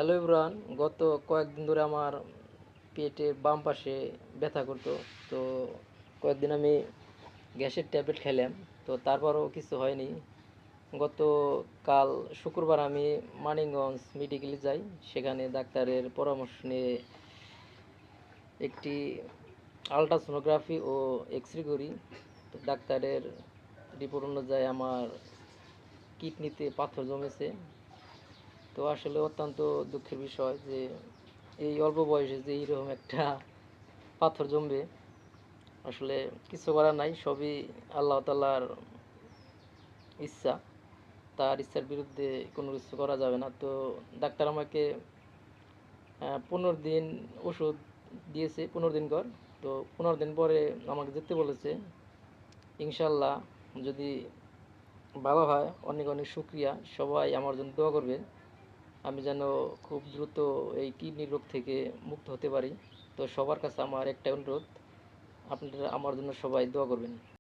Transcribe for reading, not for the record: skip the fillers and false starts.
Hello Ibran, গত কয়েকদিন ধরে আমার পেটে বাম পাশে ব্যথা করতো। তো কয়েকদিন আমি গ্যাসের ট্যাবলেট খেলাম, তো তারপরও কিছু হয়নি। গত কাল শুক্রবার আমি মানিকগঞ্জ মেডিকেলে যাই। সেখানে ডাক্তারের পরামর্শ নিয়ে একটি আলট্রাসোনোগ্রাফি ও এক্স রে করি। তো ডাক্তারের রিপোর্ট অনুযায়ী আমার কিডনিতে পাথর জমেছে। তো আসলে অত্যন্ত দুঃখের বিষয় যে এই অল্প বয়সে যে এইরকম একটা পাথর জমবে। আসলে কিছু করার নাই, সবই আল্লাহ তাআলার ইচ্ছা। তার ইচ্ছার বিরুদ্ধে কোনো কিছু করা যাবে না। তো ডাক্তার আমাকে 15 দিন ওষুধ দিয়েছে, 15 দিন কর। তো 15 দিন পরে আমাকে যেতে বলেছে। ইনশাল্লাহ যদি ভালো হয়, অনেক অনেক শুক্রিয়া। সবাই আমার জন্য দোয়া করবে, আমি যেন খুব দ্রুত এই কিডনি রোগ থেকে মুক্ত হতে পারি। তো সবার কাছে আমার একটাই অনুরোধ, আপনারা আমার জন্য সবাই দোয়া করবেন।